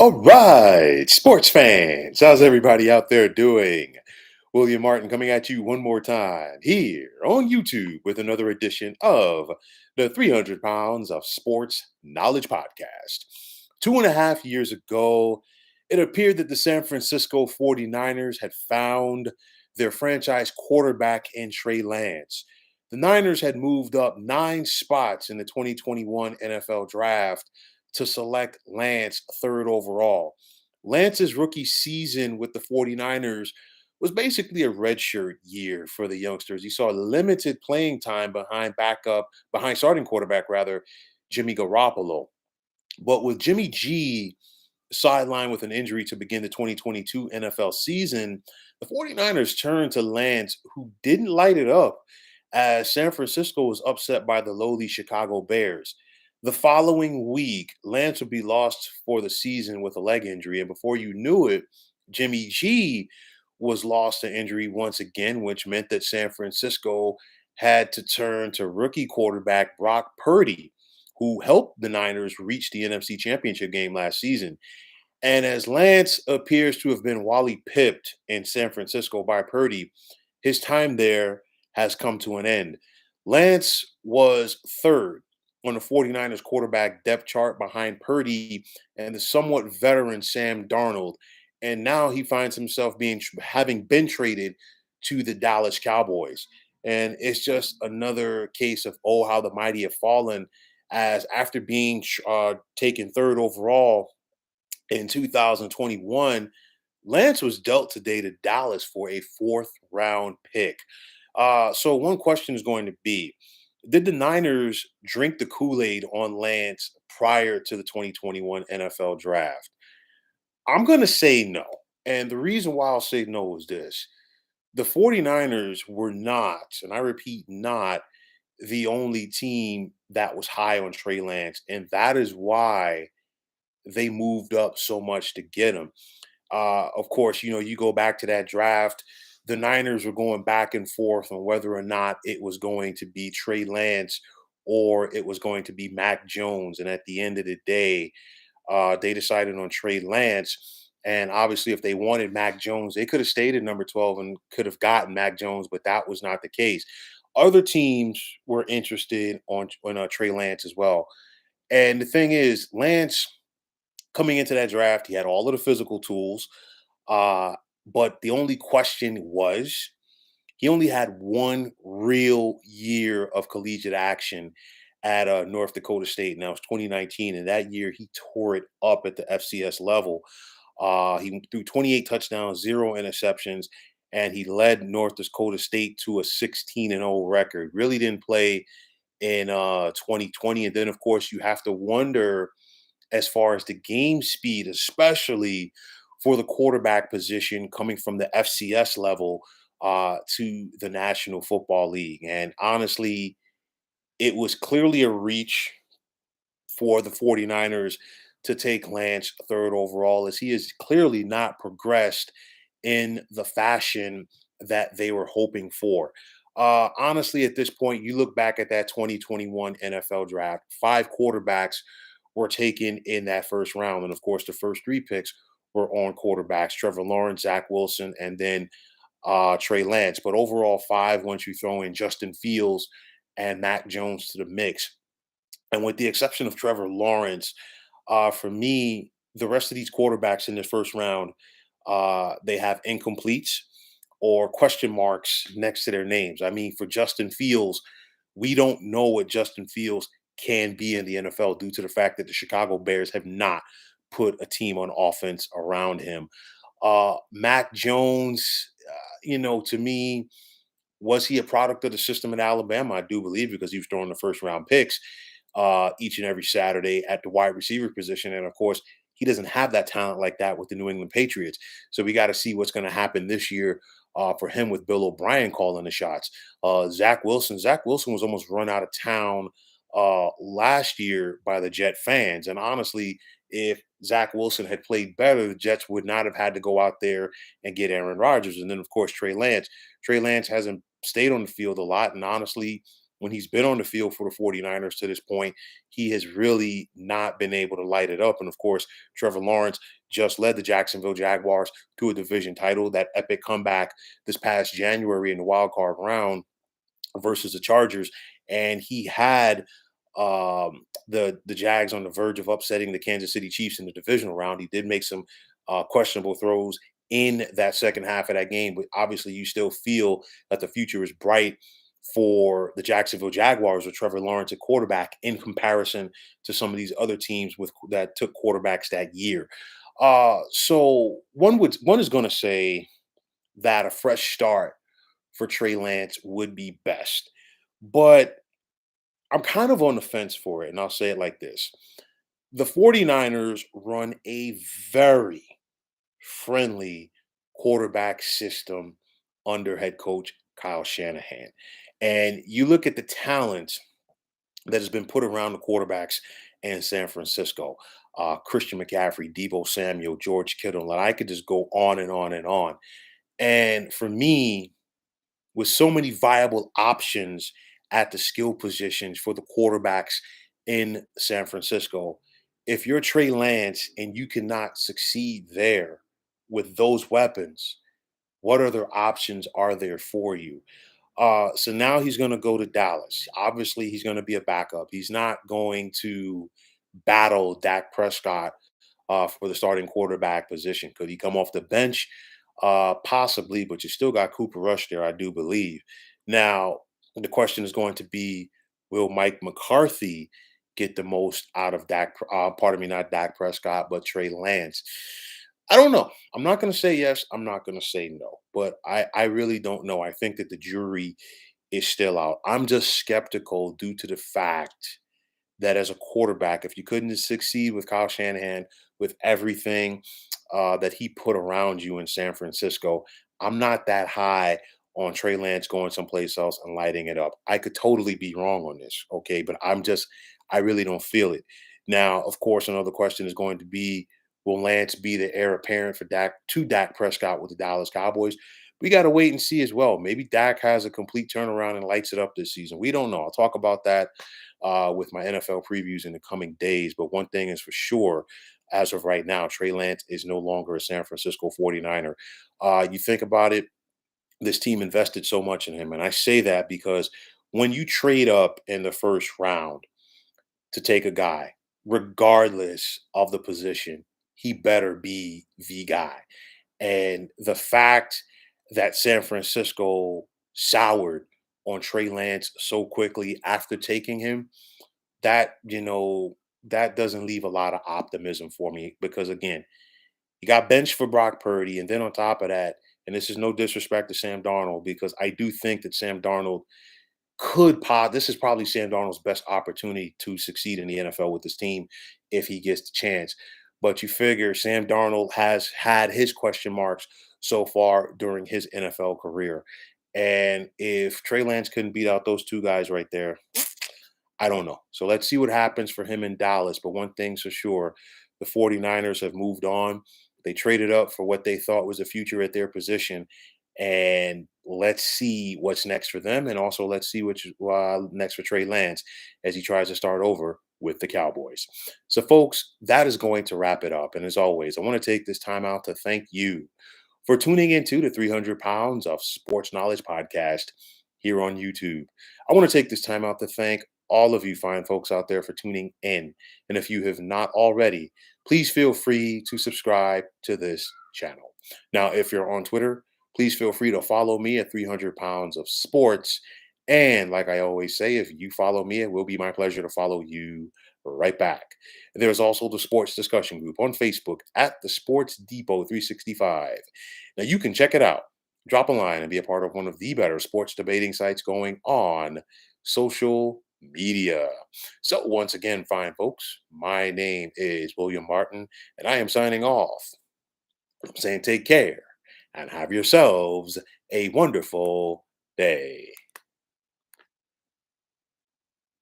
All right, sports fans, how's everybody out there doing? William Martin coming at you one more time here on YouTube with another edition of the 300 Pounds of Sports Knowledge Podcast. 2.5 years ago, it appeared that the San Francisco 49ers had found their franchise quarterback in Trey Lance. The Niners had moved up 9 spots in the 2021 NFL Draft to select Lance third overall. Lance's rookie season with the 49ers was basically a redshirt year for the youngsters. He saw limited playing time behind starting quarterback rather, Jimmy Garoppolo. But with Jimmy G sidelined with an injury to begin the 2022 NFL season, the 49ers turned to Lance, who didn't light it up as San Francisco was upset by the lowly Chicago Bears. The following week, Lance would be lost for the season with a leg injury, and before you knew it, Jimmy G was lost to injury once again, which meant that San Francisco had to turn to rookie quarterback Brock Purdy, who helped the Niners reach the NFC Championship game last season. And as Lance appears to have been Wally pipped in San Francisco by Purdy, his time there has come to an end. Lance was third on the 49ers quarterback depth chart behind Purdy and the somewhat veteran Sam Darnold. And now he finds himself having been traded to the Dallas Cowboys. And it's just another case of, oh, how the mighty have fallen, as after being taken third overall in 2021, Lance was dealt today to Dallas for a fourth round pick. So one question is going to be, did the Niners drink the Kool-Aid on Lance prior to the 2021 NFL draft? I'm going to say no. And the reason why I'll say no is this. The 49ers were not, and I repeat, not the only team that was high on Trey Lance. And that is why they moved up so much to get him. Of course, you go back to that draft, the Niners were going back and forth on whether or not it was going to be Trey Lance or it was going to be Mac Jones. And at the end of the day, they decided on Trey Lance. And obviously, if they wanted Mac Jones, they could have stayed at number 12 and could have gotten Mac Jones, but that was not the case. Other teams were interested on Trey Lance as well. And the thing is, Lance coming into that draft, he had all of the physical tools. Uh, but the only question was he only had one real year of collegiate action at North Dakota State, and that was 2019. And that year, he tore it up at the FCS level. He threw 28 touchdowns, zero interceptions, and he led North Dakota State to a 16-0 record. Really didn't play in 2020. And then, of course, you have to wonder as far as the game speed, especially for the quarterback position coming from the FCS level to the National Football League. And honestly, it was clearly a reach for the 49ers to take Lance third overall, as he has clearly not progressed in the fashion that they were hoping for. Honestly, at this point, you look back at that 2021 NFL draft, five quarterbacks were taken in that first round. And of course, the first three picks were on quarterbacks: Trevor Lawrence, Zach Wilson, and then Trey Lance. But overall, five once you throw in Justin Fields and Mac Jones to the mix. And with the exception of Trevor Lawrence, for me, the rest of these quarterbacks in this first round, they have incompletes or question marks next to their names. I mean, for Justin Fields, we don't know what Justin Fields can be in the NFL due to the fact that the Chicago Bears have not put a team on offense around him. Mac Jones, to me, was he a product of the system in Alabama? I do believe because he was throwing the first round picks each and every Saturday at the wide receiver position. And of course, he doesn't have that talent like that with the New England Patriots. So we got to see what's going to happen this year for him with Bill O'Brien calling the shots. Zach Wilson was almost run out of town last year by the Jet fans. And honestly, if Zach Wilson had played better, the Jets would not have had to go out there and get Aaron Rodgers. And then, of course, Trey Lance. Trey Lance hasn't stayed on the field a lot. And honestly, when he's been on the field for the 49ers to this point, he has really not been able to light it up. And of course, Trevor Lawrence just led the Jacksonville Jaguars to a division title, that epic comeback this past January in the wild card round versus the Chargers, and he had the Jags on the verge of upsetting the Kansas City Chiefs in the divisional round. He did make some questionable throws in that second half of that game, but obviously you still feel that the future is bright for the Jacksonville Jaguars with Trevor Lawrence at quarterback in comparison to some of these other teams with that took quarterbacks that year. So one is going to say that a fresh start for Trey Lance would be best. But I'm kind of on the fence for it, and I'll say it like this. The 49ers run a very friendly quarterback system under head coach Kyle Shanahan. And you look at the talent that has been put around the quarterbacks in San Francisco. Christian McCaffrey, Debo Samuel, George Kittle, and I could just go on and on and on. And for me, with so many viable options at the skill positions for the quarterbacks in San Francisco. If you're Trey Lance and you cannot succeed there with those weapons, what other options are there for you? So now he's going to go to Dallas. Obviously, he's going to be a backup. He's not going to battle Dak Prescott for the starting quarterback position. Could he come off the bench? Possibly, but you still got Cooper Rush there, I do believe. Now, the question is going to be, will Mike McCarthy get the most out of Dak? Pardon me, not Dak Prescott, but Trey Lance. I don't know. I'm not going to say yes. I'm not going to say no, but I really don't know. I think that the jury is still out. I'm just skeptical due to the fact that as a quarterback, if you couldn't succeed with Kyle Shanahan, with everything that he put around you in San Francisco, I'm not that high on Trey Lance going someplace else and lighting it up. I could totally be wrong on this, okay? But I really don't feel it. Now, of course, another question is going to be, will Lance be the heir apparent for Dak Prescott with the Dallas Cowboys? We got to wait and see as well. Maybe Dak has a complete turnaround and lights it up this season. We don't know. I'll talk about that with my NFL previews in the coming days. But one thing is for sure, as of right now, Trey Lance is no longer a San Francisco 49er. You think about it, this team invested so much in him. And I say that because when you trade up in the first round to take a guy, regardless of the position, he better be the guy. And the fact that San Francisco soured on Trey Lance so quickly after taking him, that doesn't leave a lot of optimism for me because again, he got benched for Brock Purdy, and then on top of that, and this is no disrespect to Sam Darnold because I do think that Sam Darnold this is probably Sam Darnold's best opportunity to succeed in the NFL with this team if he gets the chance. But you figure Sam Darnold has had his question marks so far during his NFL career. And if Trey Lance couldn't beat out those two guys right there, I don't know. So let's see what happens for him in Dallas. But one thing's for sure, the 49ers have moved on. They traded up for what they thought was a future at their position. And let's see what's next for them. And also let's see what's next for Trey Lance as he tries to start over with the Cowboys. So, folks, that is going to wrap it up. And as always, I want to take this time out to thank you for tuning into the 300 Pounds of Sports Knowledge podcast here on YouTube. I want to take this time out to thank all of you fine folks out there for tuning in. And if you have not already, please feel free to subscribe to this channel. Now, if you're on Twitter, please feel free to follow me at 300 Pounds of Sports. And like I always say, if you follow me, it will be my pleasure to follow you right back. There's also the sports discussion group on Facebook at the Sports Depot 365. Now you can check it out. Drop a line and be a part of one of the better sports debating sites going on social media. So once again, fine folks, my name is William Martin, and I am signing off. I'm saying take care and have yourselves a wonderful day.